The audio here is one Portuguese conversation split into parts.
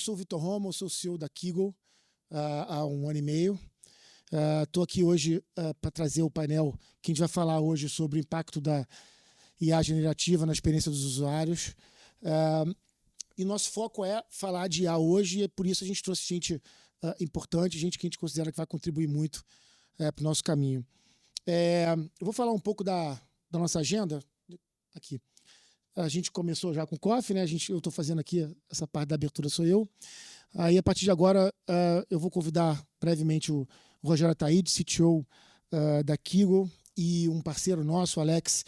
sou o Vitor Roma, eu sou o CEO da Kiggle há 1 ano e meio. Estou aqui hoje para trazer o painel que a gente vai falar hoje sobre o impacto da IA generativa na experiência dos usuários. E nosso foco é falar de IA hoje, e é por isso a gente trouxe gente importante, gente que a gente considera que vai contribuir muito para o nosso caminho. Eu vou falar um pouco da nossa agenda. Aqui. A gente começou já com o Coffee, né? Eu estou fazendo aqui, essa parte da abertura sou eu. Aí, a partir de agora, eu vou convidar brevemente o Rogério Ataíde, CTO da Kiggle, e um parceiro nosso, Alex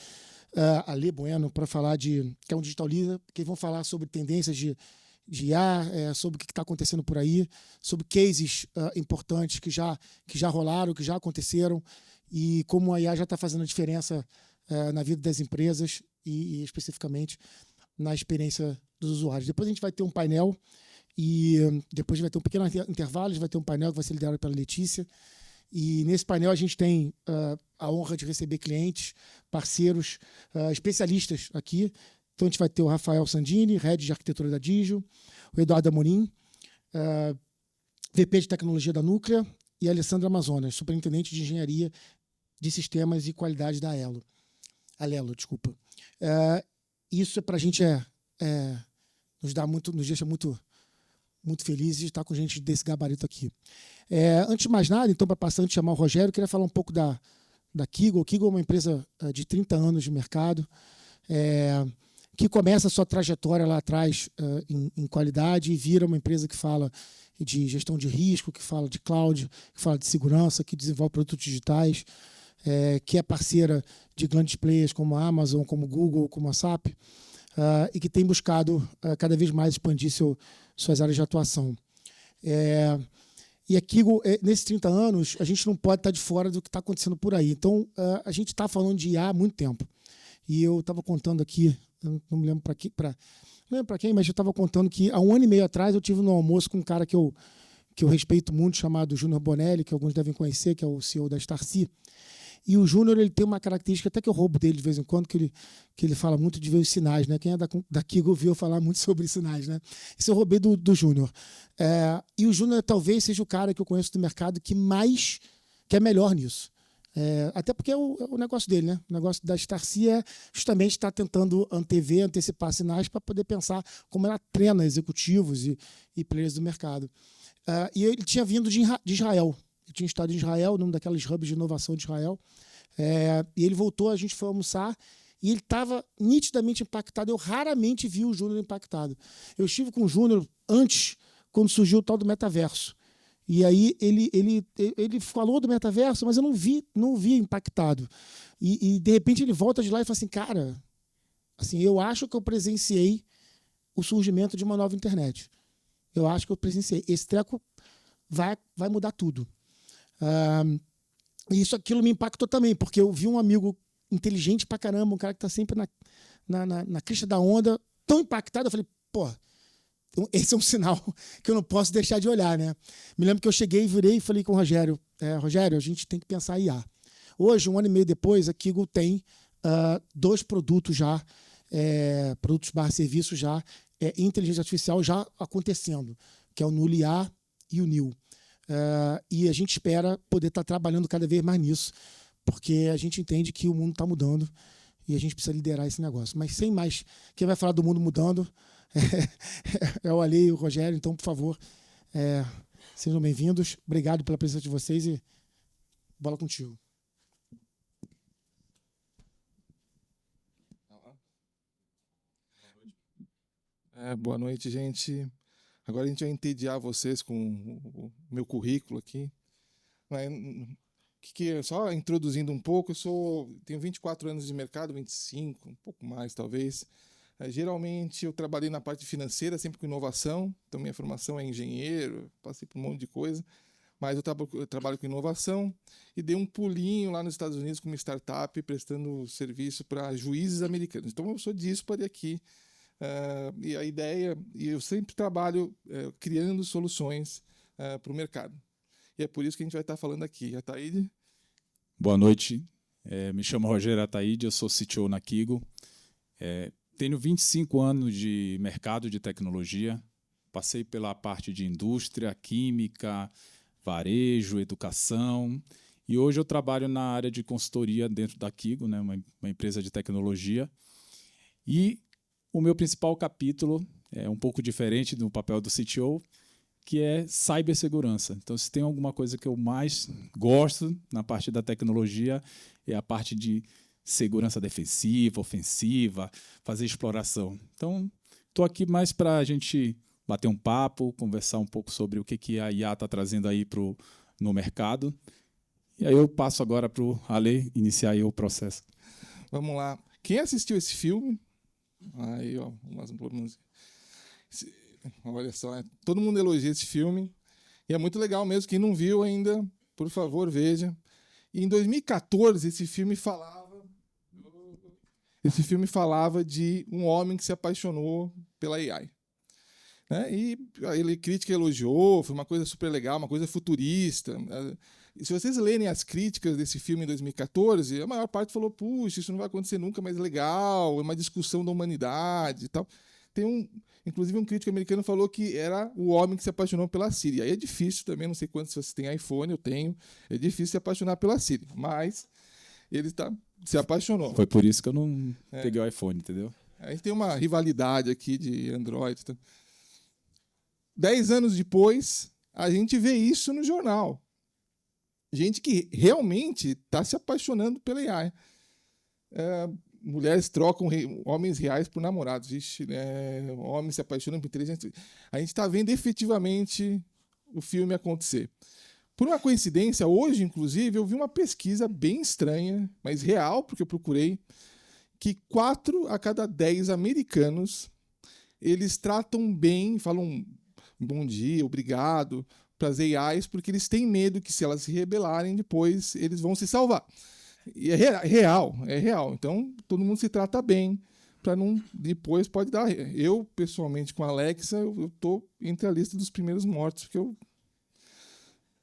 Ale Bueno, para falar que é um digital leader, que vão falar sobre tendências de IA, sobre o que está acontecendo por aí, sobre cases importantes que já rolaram, que já aconteceram, e como a IA já está fazendo a diferença na vida das empresas e especificamente na experiência dos usuários. Depois a gente vai ter um painel e depois vai ter um pequeno intervalo, a gente vai ter um painel que vai ser liderado pela Letícia, e nesse painel a gente tem a honra de receber clientes, parceiros, especialistas aqui. Então a gente vai ter o Rafael Sandini, Head de Arquitetura da Digio, o Eduardo Amorim, VP de Tecnologia da Núclea, e a Alessandra Amazonas, Superintendente de Engenharia de Sistemas e Qualidade da Alelo, desculpa. Isso para a gente nos deixa muito felizes de estar com gente desse gabarito aqui. Antes de mais nada, então, para passar antes de chamar o Rogério, eu queria falar um pouco da Kiggle. Kiggle é uma empresa de 30 anos de mercado, que começa a sua trajetória lá atrás em qualidade e vira uma empresa que fala de gestão de risco, que fala de cloud, que fala de segurança, que desenvolve produtos digitais, que é parceira de grandes players como a Amazon, como o Google, como a SAP, e que tem buscado cada vez mais expandir suas áreas de atuação. E a Kiggle, nesses 30 anos, a gente não pode estar de fora do que está acontecendo por aí. Então, a gente está falando de IA há muito tempo. E eu estava contando aqui, não me lembro para quem, mas eu estava contando que há 1 ano e meio atrás eu tive no almoço com um cara que eu respeito muito, chamado Júnior Bonelli, que alguns devem conhecer, que é o CEO da Starcy. E o Júnior, ele tem uma característica, até que eu roubo dele de vez em quando, que ele fala muito de ver os sinais, né? Quem é da Kiggle ouviu falar muito sobre sinais, né? Isso eu roubei do Júnior. E o Júnior talvez seja o cara que eu conheço do mercado que é melhor nisso. Até porque é o negócio dele, né? O negócio da Starcy é justamente estar tentando antecipar sinais para poder pensar como ela treina executivos e players do mercado. E ele tinha vindo de Israel. Ele tinha estado em Israel, num daqueles hubs de inovação de Israel. E ele voltou, a gente foi almoçar e ele estava nitidamente impactado. Eu raramente vi o Júnior impactado. Eu estive com o Júnior antes, quando surgiu o tal do metaverso. E aí ele falou do metaverso, mas eu não vi impactado. E de repente ele volta de lá e fala assim, cara, assim, eu acho que eu presenciei o surgimento de uma nova internet. Eu acho que eu presenciei. Esse treco vai mudar tudo. E aquilo me impactou também, porque eu vi um amigo inteligente pra caramba, um cara que está sempre na crista da onda, tão impactado, eu falei, pô, esse é um sinal que eu não posso deixar de olhar, né? Me lembro que eu cheguei, virei e falei com o Rogério, Rogério, a gente tem que pensar em IA. Hoje, 1 ano e meio depois, a Kiggle tem 2 produtos já, produtos/serviços já, inteligência artificial já acontecendo, que é o Null IA e o Nil. E a gente espera poder estar trabalhando cada vez mais nisso, porque a gente entende que o mundo está mudando e a gente precisa liderar esse negócio. Mas sem mais, quem vai falar do mundo mudando é o Ale e o Rogério, então, por favor, sejam bem-vindos. Obrigado pela presença de vocês e bola contigo. Boa noite, gente. Agora a gente vai entediar vocês com o meu currículo aqui. Só introduzindo um pouco, tenho 24 anos de mercado, 25, um pouco mais talvez. Geralmente eu trabalhei na parte financeira, sempre com inovação, então minha formação é engenheiro, passei por um monte de coisa, mas eu trabalho com inovação e dei um pulinho lá nos Estados Unidos com uma startup prestando serviço para juízes americanos. Então eu sou díspare aqui. E a ideia, e eu sempre trabalho criando soluções para o mercado. E é por isso que a gente vai estar falando aqui. Ataíde? Boa noite, me chamo Rogério Ataíde, eu sou CTO na Kiggle. Tenho 25 anos de mercado de tecnologia, passei pela parte de indústria, química, varejo, educação, e hoje eu trabalho na área de consultoria dentro da Kigo, né, uma empresa de tecnologia. E o meu principal capítulo é um pouco diferente do papel do CTO, que é cibersegurança. Então, se tem alguma coisa que eu mais gosto na parte da tecnologia, é a parte de segurança defensiva, ofensiva, fazer exploração. Então, estou aqui mais para a gente bater um papo, conversar um pouco sobre o que a IA está trazendo aí no mercado. E aí eu passo agora para o Ale iniciar aí o processo. Vamos lá. Quem assistiu esse filme? Aí, ó, olha só, todo mundo elogia esse filme. E é muito legal mesmo. Quem não viu ainda, por favor, veja. E em 2014, esse filme falava de um homem que se apaixonou pela AI. Né? E a crítica elogiou, foi uma coisa super legal, uma coisa futurista. E se vocês lerem as críticas desse filme em 2014, a maior parte falou, puxa, isso não vai acontecer nunca, mas legal, é uma discussão da humanidade e tal. Inclusive um crítico americano falou que era o homem que se apaixonou pela Siri. Aí é difícil também, não sei quantos vocês têm iPhone, eu tenho, é difícil se apaixonar pela Siri, mas ele se apaixonou. Foi por isso que eu não peguei o iPhone, entendeu? A gente tem uma rivalidade aqui de Android. 10 anos depois, a gente vê isso no jornal. Gente que realmente está se apaixonando pela AI. Mulheres trocam homens reais por namorados. Vixe, homens se apaixonam por inteligência. A gente está vendo efetivamente o filme acontecer. Por uma coincidência, hoje, inclusive, eu vi uma pesquisa bem estranha, mas real, porque eu procurei, que 4 a cada 10 americanos eles tratam bem, falam bom dia, obrigado para as AIs, porque eles têm medo que se elas se rebelarem, depois eles vão se salvar. E é real. Então, todo mundo se trata bem, para não... Depois pode dar... Eu, pessoalmente, com a Alexa, eu estou entre a lista dos primeiros mortos, porque eu...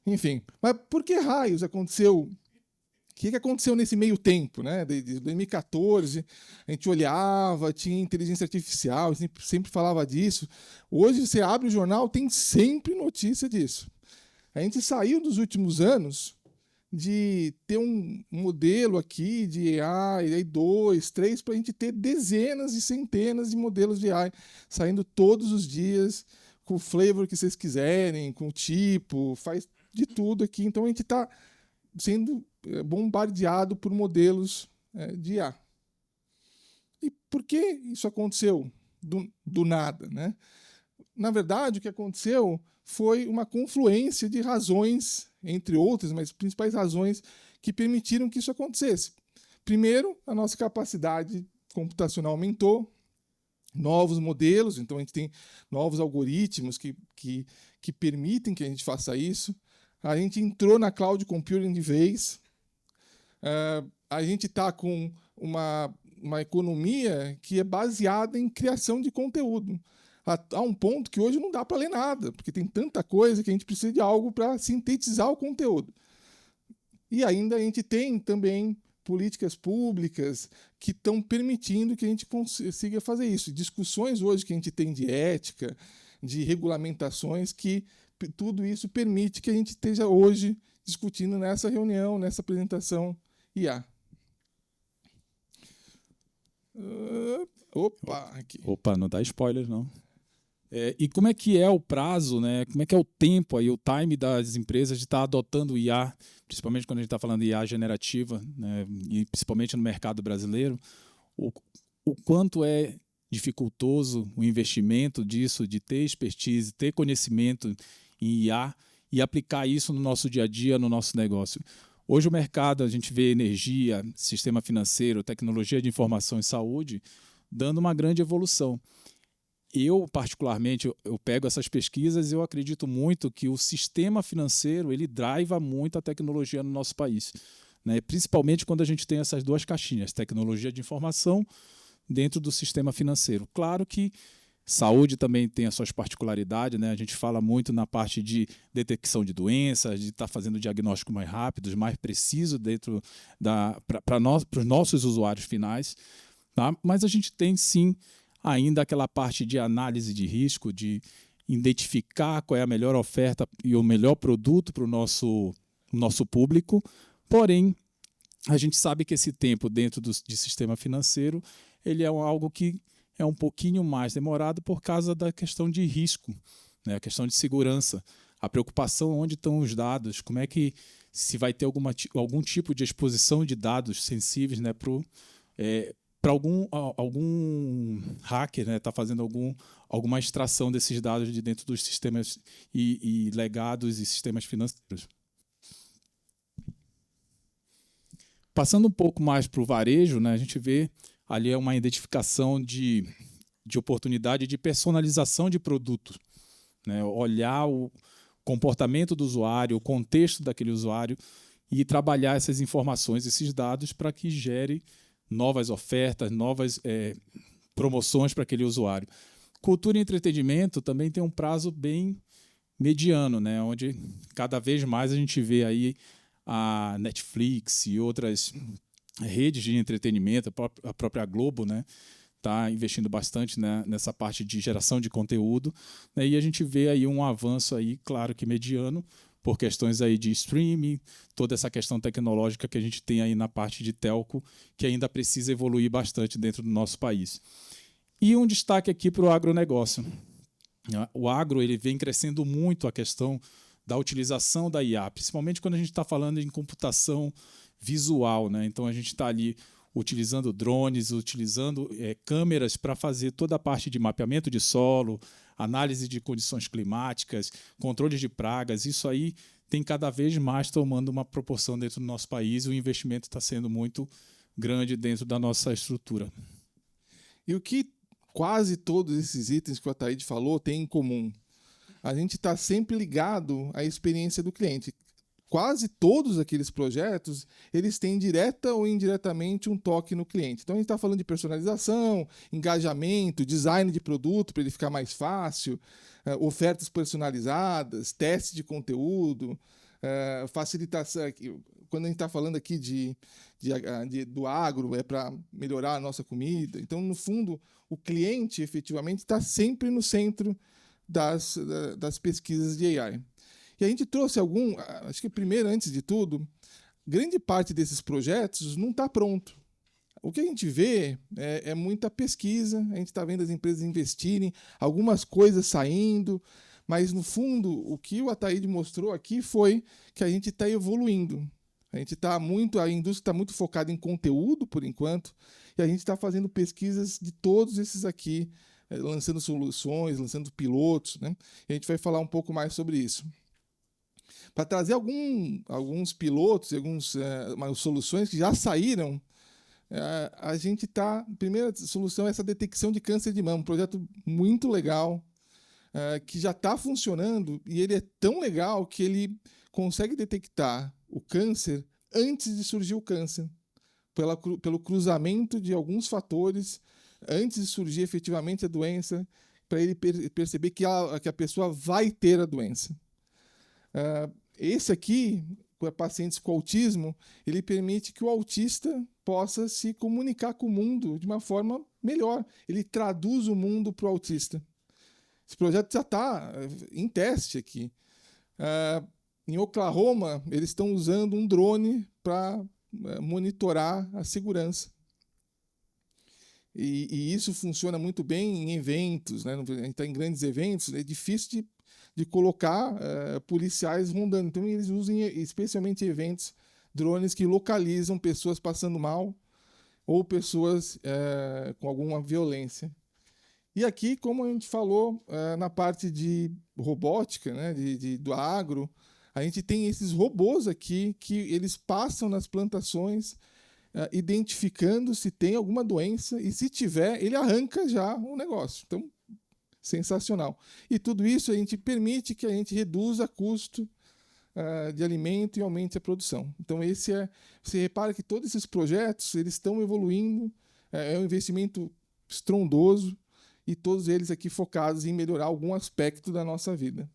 Enfim. Mas por que raios aconteceu... O que aconteceu nesse meio tempo, né? De 2014, a gente olhava, tinha inteligência artificial, sempre falava disso. Hoje, você abre o jornal, tem sempre notícia disso. A gente saiu dos últimos anos de ter um modelo aqui de AI, aí 2, 3, para a gente ter dezenas e centenas de modelos de AI saindo todos os dias, com o flavor que vocês quiserem, com o tipo, faz de tudo aqui. Então, a gente está sendo bombardeado por modelos de IA. E por que isso aconteceu do nada, né? Na verdade, o que aconteceu foi uma confluência de razões, entre outras, mas principais razões que permitiram que isso acontecesse. Primeiro, a nossa capacidade computacional aumentou, novos modelos, então a gente tem novos algoritmos que permitem que a gente faça isso. A gente entrou na cloud computing de vez. A gente está com uma economia que é baseada em criação de conteúdo. A um ponto que hoje não dá para ler nada, porque tem tanta coisa que a gente precisa de algo para sintetizar o conteúdo. E ainda a gente tem também políticas públicas que estão permitindo que a gente consiga fazer isso. Discussões hoje que a gente tem de ética, de regulamentações, que tudo isso permite que a gente esteja hoje discutindo nessa reunião, nessa apresentação IA. Opa, não dá spoiler, não. E como é que é o prazo, né? Como é que é o tempo aí, o time das empresas de estar adotando IA, principalmente quando a gente está falando de IA generativa, né? E principalmente no mercado brasileiro, o quanto é dificultoso o investimento disso, de ter expertise, ter conhecimento em IA e aplicar isso no nosso dia a dia, no nosso negócio. Hoje o mercado, a gente vê energia, sistema financeiro, tecnologia de informação e saúde, dando uma grande evolução. Eu, particularmente, eu pego essas pesquisas e eu acredito muito que o sistema financeiro ele driva muito a tecnologia no nosso país, né? Principalmente quando a gente tem essas duas caixinhas, tecnologia de informação dentro do sistema financeiro. Claro que saúde também tem as suas particularidades, né? A gente fala muito na parte de detecção de doenças, de estar fazendo diagnósticos mais rápidos, mais precisos dentro para os nossos usuários finais, tá? Mas a gente tem sim ainda aquela parte de análise de risco, de identificar qual é a melhor oferta e o melhor produto para o nosso público. Porém, a gente sabe que esse tempo dentro de sistema financeiro ele é algo que é um pouquinho mais demorado por causa da questão de risco, né? A questão de segurança, a preocupação onde estão os dados, como é que se vai ter algum tipo de exposição de dados sensíveis, né, para algum hacker, né, tá fazendo alguma extração desses dados de dentro dos sistemas e legados e sistemas financeiros. Passando um pouco mais para o varejo, né, a gente vê ali uma identificação de oportunidade de personalização de produtos, né, olhar o comportamento do usuário, o contexto daquele usuário e trabalhar essas informações, esses dados para que gere novas ofertas, novas promoções para aquele usuário. Cultura e entretenimento também tem um prazo bem mediano, né, onde cada vez mais a gente vê aí a Netflix e outras redes de entretenimento, a própria Globo, né, está investindo bastante, né, nessa parte de geração de conteúdo, né, e a gente vê aí um avanço aí, claro que mediano, por questões aí de streaming, toda essa questão tecnológica que a gente tem aí na parte de telco, que ainda precisa evoluir bastante dentro do nosso país. E um destaque aqui para o agronegócio. O agro ele vem crescendo muito a questão da utilização da IA, principalmente quando a gente está falando em computação visual, né? Então a gente está ali utilizando drones, utilizando câmeras para fazer toda a parte de mapeamento de solo, análise de condições climáticas, controle de pragas. Isso aí tem cada vez mais tomando uma proporção dentro do nosso país e o investimento está sendo muito grande dentro da nossa estrutura. E o que quase todos esses itens que o Ataíde falou têm em comum? A gente está sempre ligado à experiência do cliente. Quase todos aqueles projetos, eles têm direta ou indiretamente um toque no cliente. Então, a gente está falando de personalização, engajamento, design de produto para ele ficar mais fácil, ofertas personalizadas, teste de conteúdo, facilitação. Quando a gente está falando aqui do agro, é para melhorar a nossa comida. Então, no fundo, o cliente, efetivamente, está sempre no centro das pesquisas de AI. E a gente trouxe acho que primeiro, antes de tudo, grande parte desses projetos não está pronto. O que a gente vê é muita pesquisa, a gente está vendo as empresas investirem, algumas coisas saindo, mas, no fundo, o que o Ataíde mostrou aqui foi que a gente está evoluindo. A indústria está muito focada em conteúdo, por enquanto, e a gente está fazendo pesquisas de todos esses aqui, lançando soluções, lançando pilotos, né? E a gente vai falar um pouco mais sobre isso. Para trazer alguns pilotos, algumas soluções que já saíram, a gente está... A primeira solução é essa detecção de câncer de mama, um projeto muito legal, que já está funcionando, e ele é tão legal que ele consegue detectar o câncer antes de surgir o câncer, pelo cruzamento de alguns fatores, antes de surgir efetivamente a doença, para ele perceber que a pessoa vai ter a doença. Esse aqui, pacientes com autismo, ele permite que o autista possa se comunicar com o mundo de uma forma melhor. Ele traduz o mundo para o autista. Esse projeto já está em teste aqui. Em Oklahoma, eles estão usando um drone para monitorar a segurança. E isso funciona muito bem em eventos, né? A gente está em grandes eventos, é difícil de colocar policiais rondando. Então, eles usam, especialmente em eventos, drones que localizam pessoas passando mal ou pessoas com alguma violência. E aqui, como a gente falou, na parte de robótica, né, do agro, a gente tem esses robôs aqui que eles passam nas plantações, identificando se tem alguma doença, e se tiver, ele arranca já o negócio. Então, sensacional. E tudo isso a gente permite que a gente reduza custo de alimento e aumente a produção. Então, você repara que todos esses projetos eles estão evoluindo, é um investimento estrondoso, e todos eles aqui focados em melhorar algum aspecto da nossa vida.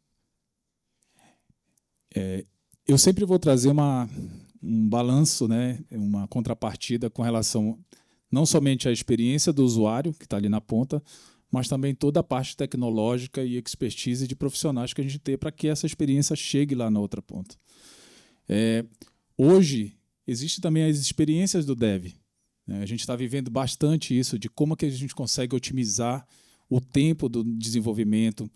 Eu sempre vou trazer um balanço, né, uma contrapartida com relação não somente à experiência do usuário, que está ali na ponta, mas também toda a parte tecnológica e expertise de profissionais que a gente tem para que essa experiência chegue lá na outra ponta. Hoje, existe também as experiências do dev. A gente está vivendo bastante isso, de como que a gente consegue otimizar o tempo do desenvolvimento,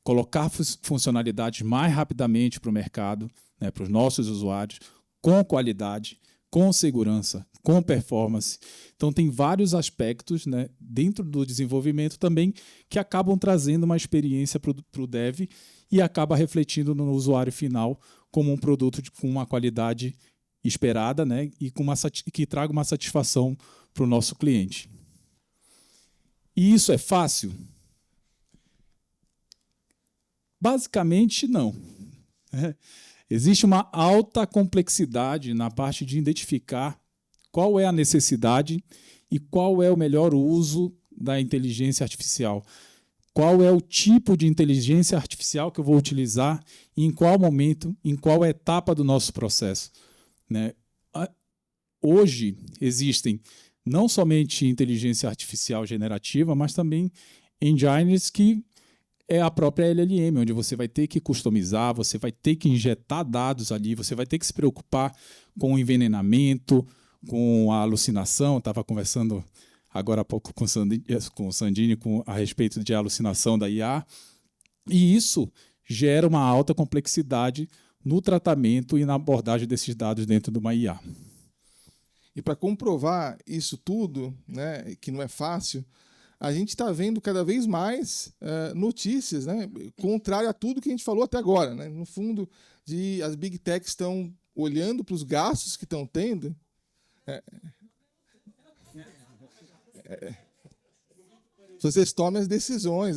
colocar funcionalidades mais rapidamente para o mercado, né, para os nossos usuários, com qualidade, com segurança, com performance. Então, tem vários aspectos, né, dentro do desenvolvimento também que acabam trazendo uma experiência para o dev e acaba refletindo no usuário final como um produto com uma qualidade esperada, né, e que traga uma satisfação para o nosso cliente. E isso é fácil? Basicamente, não. Existe uma alta complexidade na parte de identificar qual é a necessidade e qual é o melhor uso da inteligência artificial. Qual é o tipo de inteligência artificial que eu vou utilizar e em qual momento, em qual etapa do nosso processo. Né? Hoje existem não somente inteligência artificial generativa, mas também engines que é a própria LLM, onde você vai ter que customizar, você vai ter que injetar dados ali, você vai ter que se preocupar com o envenenamento, com a alucinação. Estava conversando agora há pouco com o Sandini a respeito de alucinação da IA. E isso gera uma alta complexidade no tratamento e na abordagem desses dados dentro de uma IA. E para comprovar isso tudo, né, que não é fácil, a gente está vendo cada vez mais notícias, né, contrário a tudo que a gente falou até agora. Né? No fundo, as Big Techs estão olhando para os gastos que estão tendo. Vocês tomem as decisões.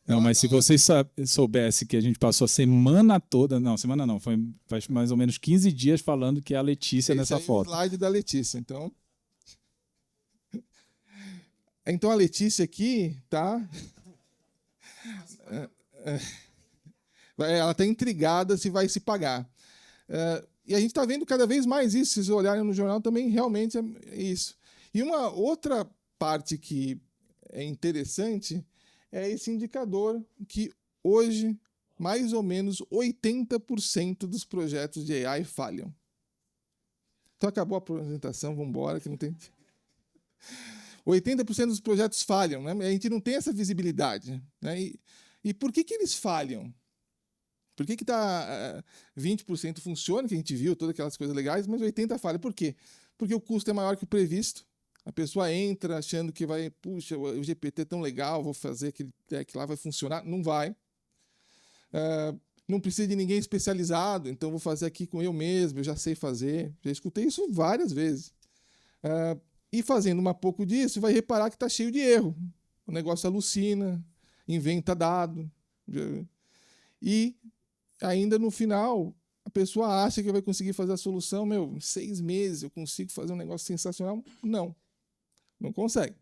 Não, mas se vocês soubessem que a gente passou a semana toda... Não, semana não, faz mais ou menos 15 dias falando que é a Letícia nessa foto. É o slide da Letícia, então... Então a Letícia aqui tá, ela está intrigada se vai se pagar. E a gente está vendo cada vez mais isso. Se vocês olharem no jornal também realmente é isso. E uma outra parte que é interessante é esse indicador que hoje mais ou menos 80% dos projetos de AI falham. Então acabou a apresentação, vamos embora que não tem. 80% dos projetos falham, né? A gente não tem essa visibilidade. Né? E por que eles falham? Por que 20% funciona, que a gente viu, todas aquelas coisas legais, mas 80% falha? Por quê? Porque o custo é maior que o previsto. A pessoa entra achando que vai, puxa, o GPT é tão legal, vou fazer aquele tech lá, vai funcionar. Não vai. Não precisa de ninguém especializado, então vou fazer aqui com eu mesmo, eu já sei fazer. Já escutei isso várias vezes. E fazendo um pouco disso, vai reparar que está cheio de erro. O negócio alucina, inventa dado. E ainda no final, a pessoa acha que vai conseguir fazer a solução. Em 6 meses eu consigo fazer um negócio sensacional. Não consegue.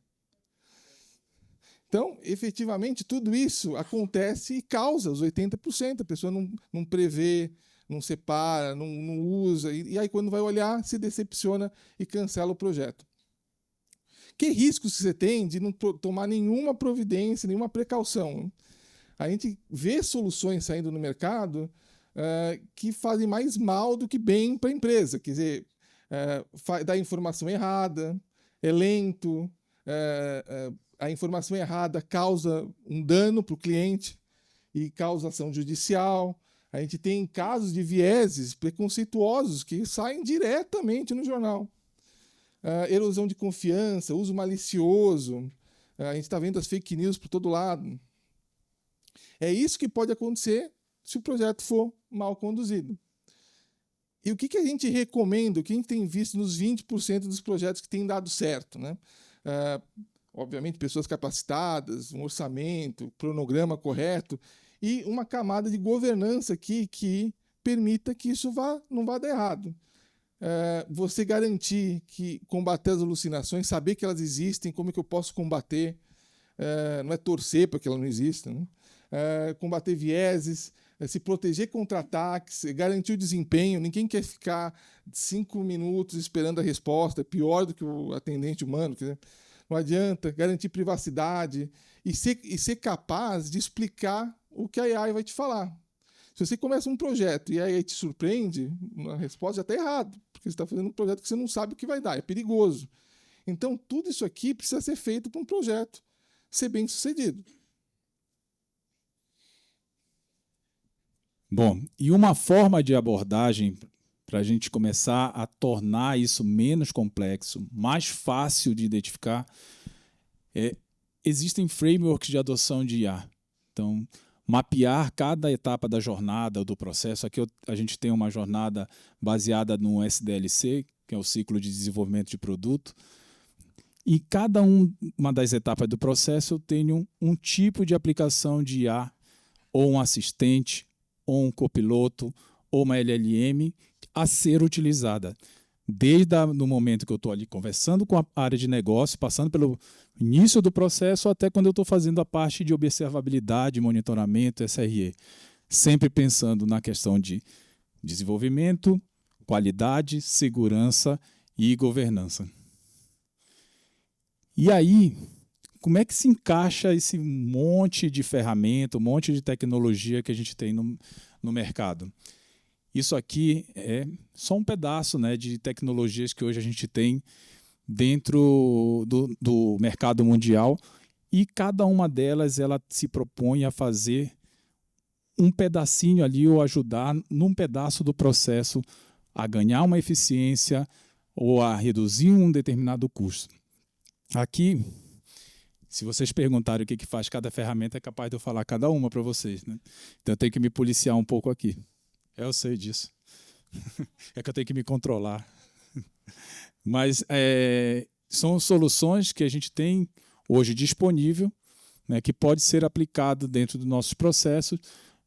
Então, efetivamente, tudo isso acontece e causa os 80%. A pessoa não prevê, não separa, não usa. E aí, quando vai olhar, se decepciona e cancela o projeto. Que riscos você tem de não tomar nenhuma providência, nenhuma precaução? A gente vê soluções saindo no mercado que fazem mais mal do que bem para a empresa. Quer dizer, dá informação errada, é lento, a informação errada causa um dano para o cliente e causa ação judicial. A gente tem casos de vieses preconceituosos que saem diretamente no jornal. Erosão de confiança, uso malicioso, a gente está vendo as fake news por todo lado. É isso que pode acontecer se o projeto for mal conduzido. E o que a gente recomenda, o que a gente tem visto nos 20% dos projetos que têm dado certo? Né? Obviamente, pessoas capacitadas, um orçamento, cronograma correto e uma camada de governança aqui que permita que isso não vá dar errado. Você garantir que combater as alucinações, saber que elas existem, como é que eu posso combater, não é torcer para que elas não existam, né? Combater vieses, se proteger contra ataques, garantir o desempenho. Ninguém quer ficar 5 minutos esperando a resposta, é pior do que o atendente humano. não adianta garantir privacidade e ser capaz de explicar o que a AI vai te falar. Se você começa um projeto e a AI te surpreende, a resposta já está errada, porque você está fazendo um projeto que você não sabe o que vai dar, é perigoso. Então, tudo isso aqui precisa ser feito para um projeto ser bem sucedido. Bom, e uma forma de abordagem para a gente começar a tornar isso menos complexo, mais fácil de identificar, existem frameworks de adoção de IA. Então, mapear cada etapa da jornada ou do processo. Aqui a gente tem uma jornada baseada no SDLC, que é o ciclo de desenvolvimento de produto. E cada uma das etapas do processo eu tenho um tipo de aplicação de IA, ou um assistente, ou um copiloto, ou uma LLM a ser utilizada. Desde no momento que eu estou ali conversando com a área de negócio, passando pelo início do processo, até quando eu estou fazendo a parte de observabilidade, monitoramento, SRE. Sempre pensando na questão de desenvolvimento, qualidade, segurança e governança. E aí, como é que se encaixa esse monte de ferramenta, um monte de tecnologia que a gente tem no mercado? Isso aqui é só um pedaço, né, de tecnologias que hoje a gente tem dentro do mercado mundial, e cada uma delas ela se propõe a fazer um pedacinho ali ou ajudar num pedaço do processo a ganhar uma eficiência ou a reduzir um determinado custo. Aqui, se vocês perguntarem o que faz cada ferramenta, é capaz de eu falar cada uma para vocês, né? Então eu tenho que me policiar um pouco aqui. Eu sei disso. É que eu tenho que me controlar. Mas são soluções que a gente tem hoje disponível, né, que pode ser aplicado dentro dos nossos processos,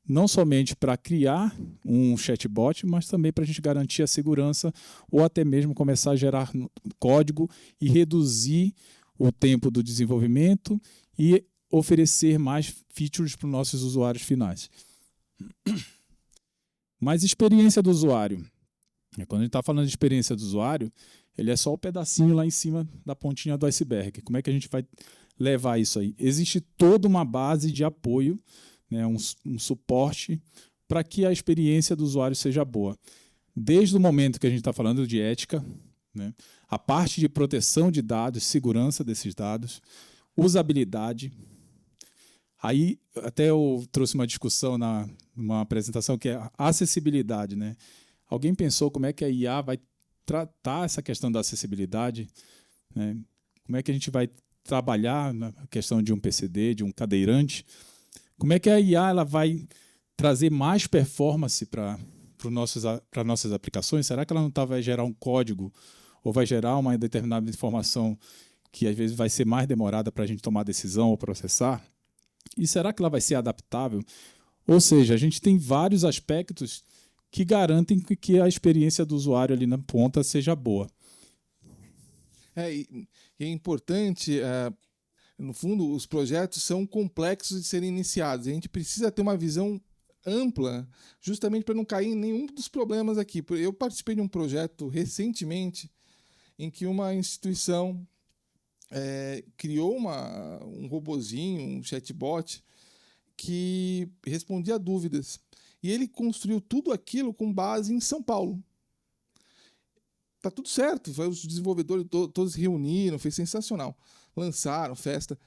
não somente para criar um chatbot, mas também para a gente garantir a segurança ou até mesmo começar a gerar código e reduzir o tempo do desenvolvimento e oferecer mais features para os nossos usuários finais. Mas experiência do usuário. Quando a gente está falando de experiência do usuário, ele é só o pedacinho lá em cima da pontinha do iceberg. Como é que a gente vai levar isso aí? Existe toda uma base de apoio, né, um suporte para que a experiência do usuário seja boa. Desde o momento que a gente está falando de ética, né, a parte de proteção de dados, segurança desses dados, usabilidade. Aí até eu trouxe uma discussão numa apresentação que é a acessibilidade, né? Alguém pensou como é que a IA vai tratar essa questão da acessibilidade, né? Como é que a gente vai trabalhar na questão de um PCD, de um cadeirante? Como é que a IA ela vai trazer mais performance para nossas aplicações? Será que ela não vai gerar um código ou vai gerar uma determinada informação que às vezes vai ser mais demorada para a gente tomar decisão ou processar? E será que ela vai ser adaptável? Ou seja, a gente tem vários aspectos que garantem que a experiência do usuário ali na ponta seja boa. E é importante, no fundo, os projetos são complexos de serem iniciados. A gente precisa ter uma visão ampla, justamente para não cair em nenhum dos problemas aqui. Eu participei de um projeto recentemente em que uma instituição criou um robozinho, um chatbot, que respondia a dúvidas. E ele construiu tudo aquilo com base em São Paulo. Tá tudo certo, os desenvolvedores todos se reuniram, foi sensacional. Lançaram, festa.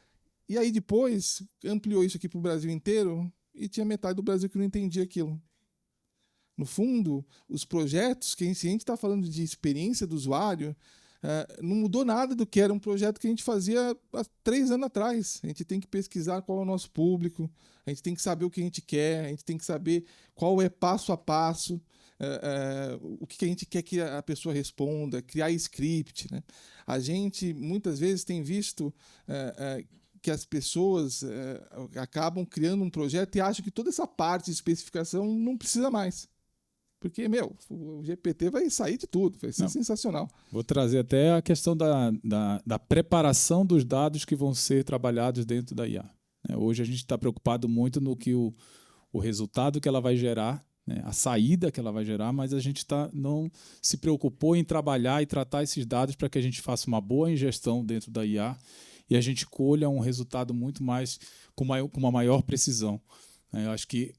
E aí depois ampliou isso aqui para o Brasil inteiro e tinha metade do Brasil que não entendia aquilo. No fundo, os projetos, se a gente está falando de experiência do usuário, não mudou nada do que era um projeto que a gente fazia há 3 anos atrás. A gente tem que pesquisar qual é o nosso público, a gente tem que saber o que a gente quer, a gente tem que saber qual é passo a passo, o que a gente quer que a pessoa responda, criar script, né? A gente, muitas vezes, tem visto que as pessoas acabam criando um projeto e acham que toda essa parte de especificação não precisa mais. Porque, o GPT vai sair de tudo, vai ser sensacional. Vou trazer até a questão da preparação dos dados que vão ser trabalhados dentro da IA. Hoje a gente está preocupado muito no que o resultado que ela vai gerar, né, a saída que ela vai gerar, mas a gente não se preocupou em trabalhar e tratar esses dados para que a gente faça uma boa ingestão dentro da IA e a gente colha um resultado muito mais com uma maior precisão. Eu acho que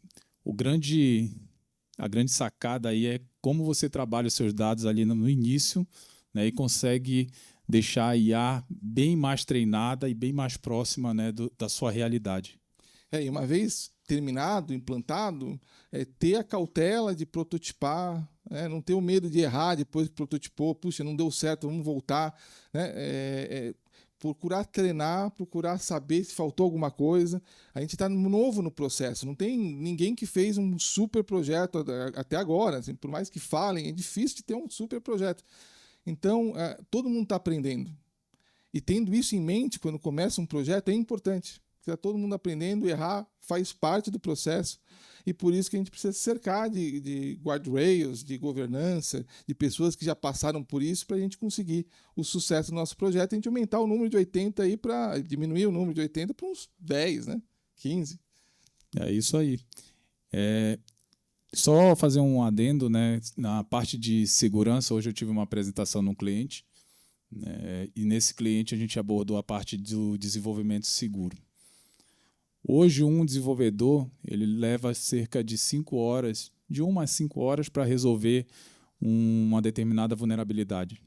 a grande sacada aí é como você trabalha os seus dados ali no início, né, e consegue deixar a IA bem mais treinada e bem mais próxima, né, da sua realidade. E uma vez terminado, implantado, ter a cautela de prototipar, não ter o medo de errar depois que prototipou, puxa, não deu certo, vamos voltar, né? Procurar treinar, procurar saber se faltou alguma coisa. A gente está novo no processo, não tem ninguém que fez um super projeto até agora, assim, por mais que falem, é difícil de ter um super projeto. Então, todo mundo está aprendendo. E tendo isso em mente, quando começa um projeto, é importante. Está todo mundo aprendendo, errar faz parte do processo. E por isso que a gente precisa se cercar de guardrails, de governança, de pessoas que já passaram por isso para a gente conseguir o sucesso do nosso projeto. A gente aumentar o número de 80 aí para diminuir o número de 80 para uns 10, né? 15. É isso aí. Só fazer um adendo, né? Na parte de segurança, hoje eu tive uma apresentação num cliente, né? E nesse cliente a gente abordou a parte do desenvolvimento seguro. Hoje um desenvolvedor ele leva cerca de 5 horas, de 1 a 5 horas para resolver uma determinada vulnerabilidade,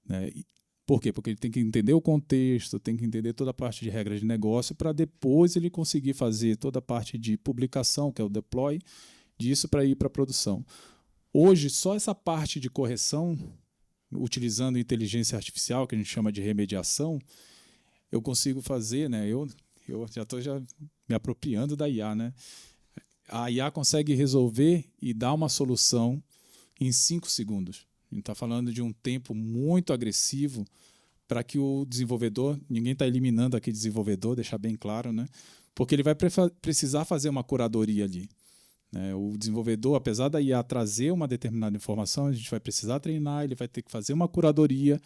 né? Por quê? Porque ele tem que entender o contexto, tem que entender toda a parte de regras de negócio para depois ele conseguir fazer toda a parte de publicação, que é o deploy, disso para ir para a produção. Hoje, só essa parte de correção, utilizando inteligência artificial, que a gente chama de remediação, eu consigo fazer, né? Eu já estou me apropriando da IA, né? A IA consegue resolver e dar uma solução em 5 segundos. A gente está falando de um tempo muito agressivo para que o desenvolvedor, ninguém está eliminando aqui desenvolvedor, deixar bem claro, né? Porque ele vai precisar fazer uma curadoria ali. O desenvolvedor, apesar da IA trazer uma determinada informação, a gente vai precisar treinar, ele vai ter que fazer uma curadoria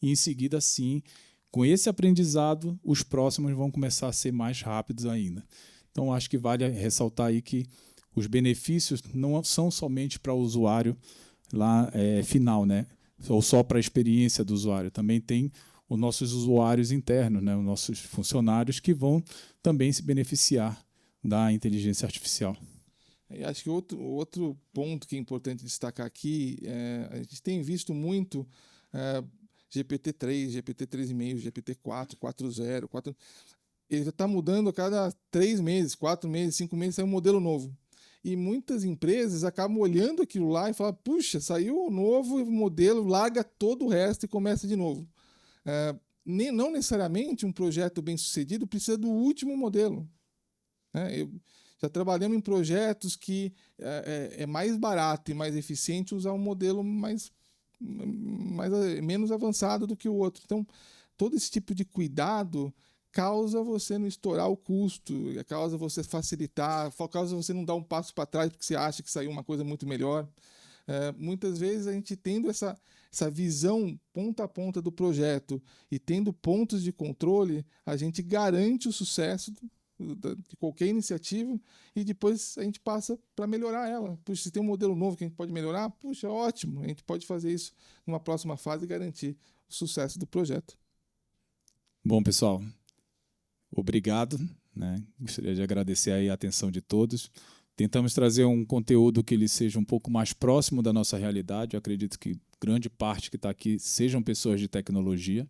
e em seguida, sim, com esse aprendizado, os próximos vão começar a ser mais rápidos ainda. Então, acho que vale ressaltar aí que os benefícios não são somente para o usuário lá, final, né? Ou só para a experiência do usuário. Também tem os nossos usuários internos, né? Os nossos funcionários que vão também se beneficiar da inteligência artificial. Acho que outro ponto que é importante destacar aqui, a gente tem visto muito GPT-3, GPT-3,5, GPT-4, 4.0, 4... Ele está mudando a cada 3 meses, 4 meses, 5 meses, sai um modelo novo. E muitas empresas acabam olhando aquilo lá e falam, puxa, saiu um novo modelo, larga todo o resto e começa de novo. Não necessariamente um projeto bem sucedido precisa do último modelo. Já trabalhamos em projetos que é mais barato e mais eficiente usar um modelo menos avançado do que o outro. Então, todo esse tipo de cuidado causa você não estourar o custo, causa você facilitar, causa você não dar um passo para trás porque você acha que saiu uma coisa muito melhor. Muitas vezes a gente tendo essa visão ponta a ponta do projeto e tendo pontos de controle, a gente garante o sucesso de qualquer iniciativa e depois a gente passa para melhorar ela. Puxa, se tem um modelo novo que a gente pode melhorar, puxa, ótimo, a gente pode fazer isso numa próxima fase e garantir o sucesso do projeto. Bom, pessoal, obrigado, né? Gostaria de agradecer aí a atenção de todos. Tentamos trazer um conteúdo que ele seja um pouco mais próximo da nossa realidade. Eu acredito que grande parte que está aqui sejam pessoas de tecnologia,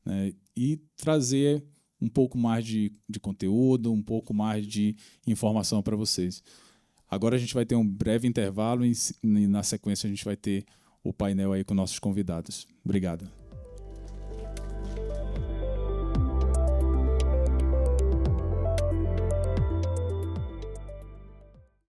né? E trazer um pouco mais de conteúdo, um pouco mais de informação para vocês. Agora a gente vai ter um breve intervalo e na sequência a gente vai ter o painel aí com nossos convidados. Obrigado.